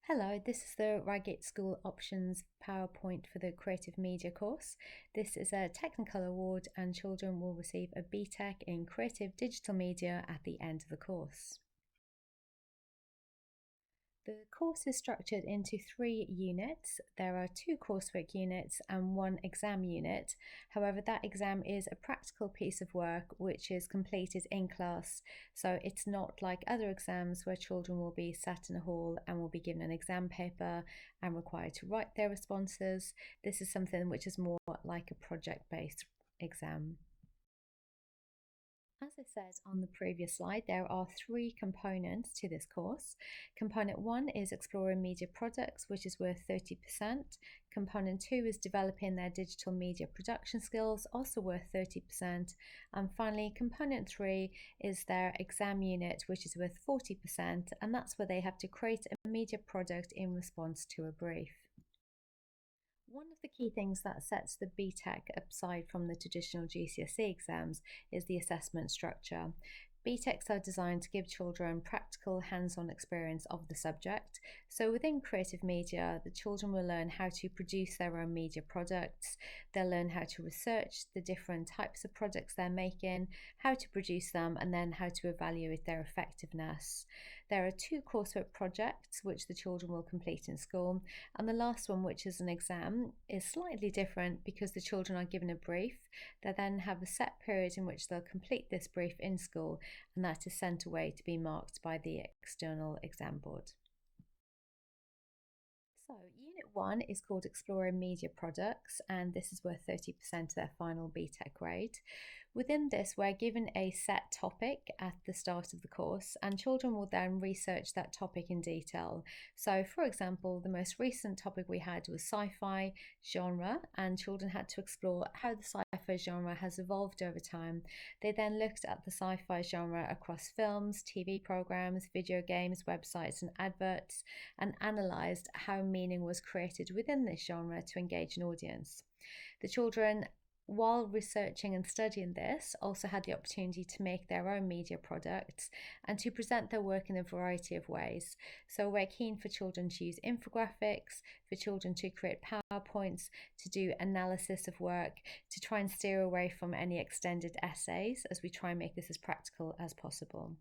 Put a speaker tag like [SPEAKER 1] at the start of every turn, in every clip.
[SPEAKER 1] Hello, this is the Reigate School Options PowerPoint for the Creative Media course. This is a Technical award and children will receive a BTEC in Creative Digital Media at the end of the course. The course is structured into 3 units. There are 2 coursework units and 1 exam unit. However, that exam is a practical piece of work which is completed in class. So it's not like other exams where children will be sat in a hall and will be given an exam paper and required to write their responses. This is something which is more like a project-based exam. As I said on the previous slide, there are 3 components to this course. Component 1 is exploring media products, which is worth 30%. Component 2 is developing their digital media production skills, also worth 30%. And finally, component 3 is their exam unit, which is worth 40%, and that's where they have to create a media product in response to a brief. One of the key things that sets the BTEC aside from the traditional GCSE exams is the assessment structure. BTECs are designed to give children practical hands-on experience of the subject. So within creative media, the children will learn how to produce their own media products. They'll learn how to research the different types of products they're making, how to produce them, and then how to evaluate their effectiveness. There are 2 coursework projects which the children will complete in school, and the last one, which is an exam, is slightly different because the children are given a brief. They then have a set period in which they'll complete this brief in school, and that is sent away to be marked by the external exam board. So, Unit 1 is called Exploring Media Products, and this is worth 30% of their final BTEC grade. Within this, we're given a set topic at the start of the course, and children will then research that topic in detail. So, for example, the most recent topic we had was sci-fi genre, and children had to explore how the sci-fi genre has evolved over time. They then looked at the sci-fi genre across films, TV programs, video games, websites, and adverts, and analysed how meaning was created within this genre to engage an audience. The children, while researching and studying this, also had the opportunity to make their own media products and to present their work in a variety of ways. So we're keen for children to use infographics, for children to create PowerPoints, to do analysis of work, to try and steer away from any extended essays as we try and make this as practical as possible.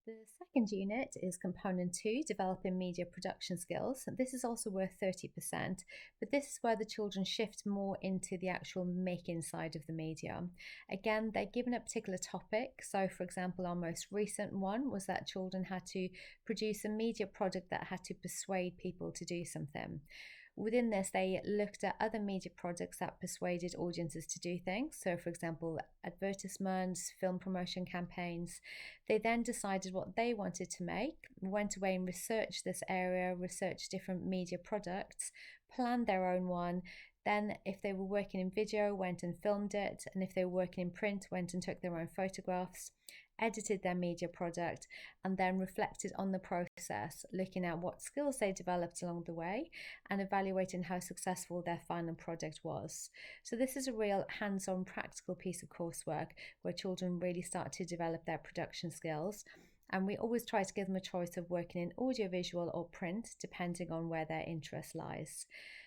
[SPEAKER 1] The second unit is component 2, developing media production skills. This is also worth 30%, but this is where the children shift more into the actual making side of the media. Again, they're given a particular topic. So, for example, our most recent one was that children had to produce a media product that had to persuade people to do something. Within this, they looked at other media products that persuaded audiences to do things. So, for example, advertisements, film promotion campaigns. They then decided what they wanted to make, went away and researched this area, researched different media products, planned their own one. Then, if they were working in video, went and filmed it. And if they were working in print, went and took their own photographs, edited their media product, and then reflected on the process, looking at what skills they developed along the way and evaluating how successful their final project was. So this is a real hands-on practical piece of coursework where children really start to develop their production skills. And we always try to give them a choice of working in audiovisual or print, depending on where their interest lies.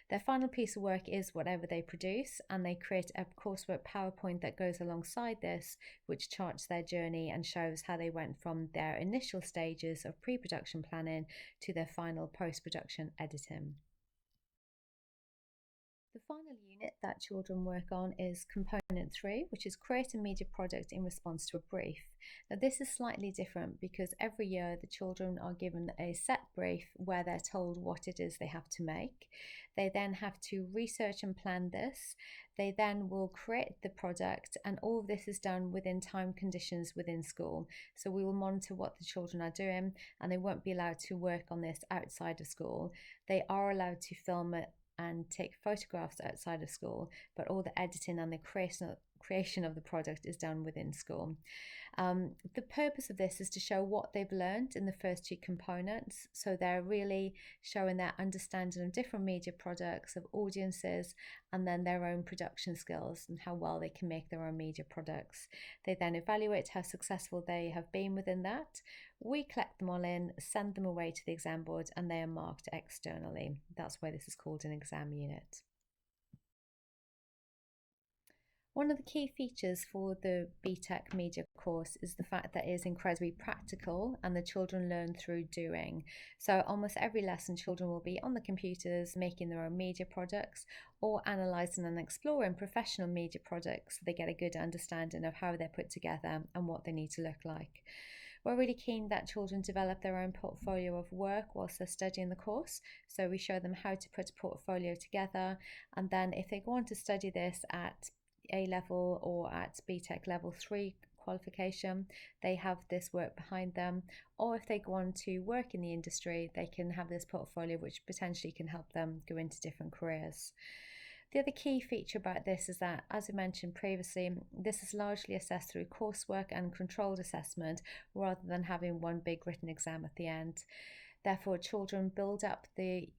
[SPEAKER 1] Their final piece of work is whatever they produce, and they create a coursework PowerPoint that goes alongside this, which charts their journey and shows how they went from their initial stages of pre-production planning to their final post-production editing. The final unit that children work on is component 3, which is create a media product in response to a brief. Now, this is slightly different because every year the children are given a set brief where they're told what it is they have to make. They then have to research and plan this. They then will create the product, and all of this is done within time conditions within school. So we will monitor what the children are doing, and they won't be allowed to work on this outside of school. They are allowed to film it and take photographs outside of school, but all the editing and the creation of the product is done within school. The purpose of this is to show what they've learned in the first two components. So they're really showing their understanding of different media products, of audiences, and then their own production skills and how well they can make their own media products. They then evaluate how successful they have been within that. We collect them all in, send them away to the exam board, and they are marked externally. That's why this is called an exam unit. One of the key features for the BTEC media course is the fact that it is incredibly practical and the children learn through doing. So almost every lesson children will be on the computers making their own media products or analysing and exploring professional media products so they get a good understanding of how they're put together and what they need to look like. We're really keen that children develop their own portfolio of work whilst they're studying the course. So we show them how to put a portfolio together, and then if they go on to study this at A level or at BTEC level 3 qualification, they have this work behind them, or if they go on to work in the industry, they can have this portfolio which potentially can help them go into different careers. The other key feature about this is that, as I mentioned previously, this is largely assessed through coursework and controlled assessment rather than having one big written exam at the end. Therefore, children build up the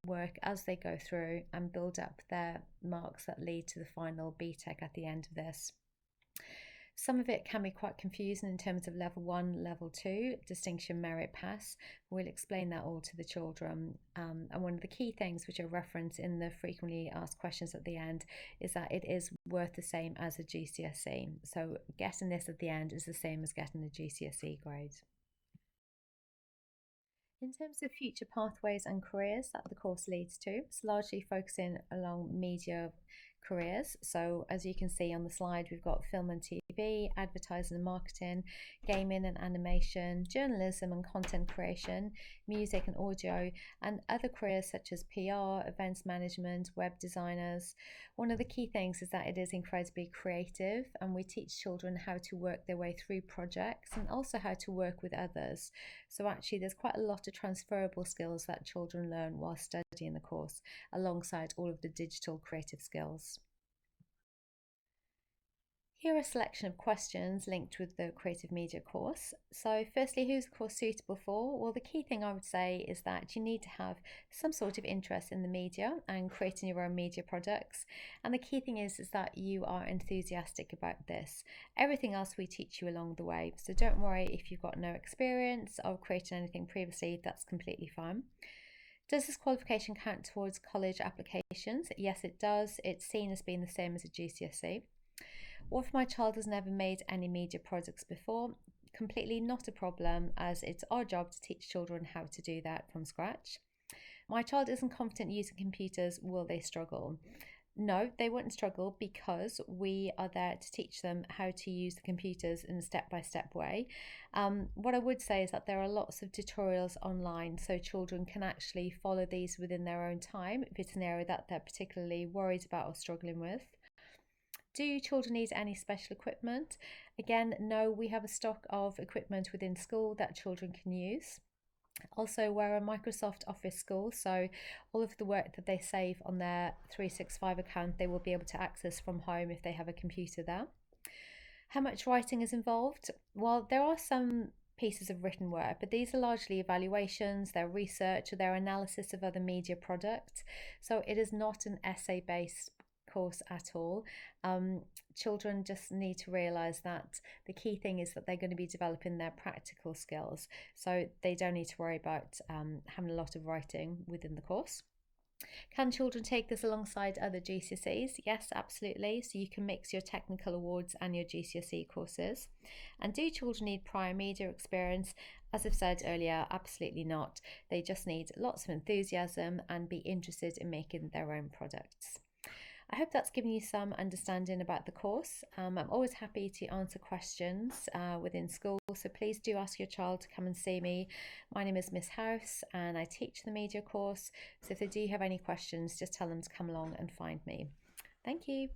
[SPEAKER 1] work as they go through and build up their marks that lead to the final BTEC at the end of this. Some of it can be quite confusing in terms of level 1, level 2, distinction, merit, pass. We'll explain that all to the children. And one of the key things which are referenced in the frequently asked questions at the end is that it is worth the same as a GCSE. So getting this at the end is the same as getting a GCSE grade. In terms of future pathways and careers that the course leads to, it's largely focusing along media careers. So as you can see on the slide, we've got film and TV, advertising and marketing, gaming and animation, journalism and content creation, music and audio, and other careers such as PR, events management, web designers. One of the key things is that it is incredibly creative, and we teach children how to work their way through projects and also how to work with others. So actually there's quite a lot of transferable skills that children learn while studying the course, alongside all of the digital creative skills. Here are a selection of questions linked with the Creative Media course. So firstly, who's the course suitable for? Well, the key thing I would say is that you need to have some sort of interest in the media and creating your own media products. And the key thing is that you are enthusiastic about this. Everything else we teach you along the way. So don't worry if you've got no experience of creating anything previously, that's completely fine. Does this qualification count towards college applications? Yes, it does. It's seen as being the same as a GCSE. What if my child has never made any media products before? Completely not a problem, as it's our job to teach children how to do that from scratch. My child isn't confident using computers, will they struggle? No, they won't struggle because we are there to teach them how to use the computers in a step-by-step way. What I would say is that there are lots of tutorials online, so children can actually follow these within their own time if it's an area that they're particularly worried about or struggling with. Do children need any special equipment? Again, no, we have a stock of equipment within school that children can use. Also, we're a Microsoft Office school, so all of the work that they save on their 365 account, they will be able to access from home if they have a computer there. How much writing is involved? Well, there are some pieces of written work, but these are largely evaluations, their research, or their analysis of other media products. So it is not an essay-based course at all. Children just need to realise that the key thing is that they're going to be developing their practical skills, so they don't need to worry about having a lot of writing within the course. Can children take this alongside other GCSEs? Yes, absolutely. So you can mix your technical awards and your GCSE courses. And do children need prior media experience? As I've said earlier, absolutely not. They just need lots of enthusiasm and be interested in making their own products. I hope that's given you some understanding about the course. I'm always happy to answer questions within school, so please do ask your child to come and see me. My name is Miss House and I teach the media course, so if they do have any questions, just tell them to come along and find me. Thank you.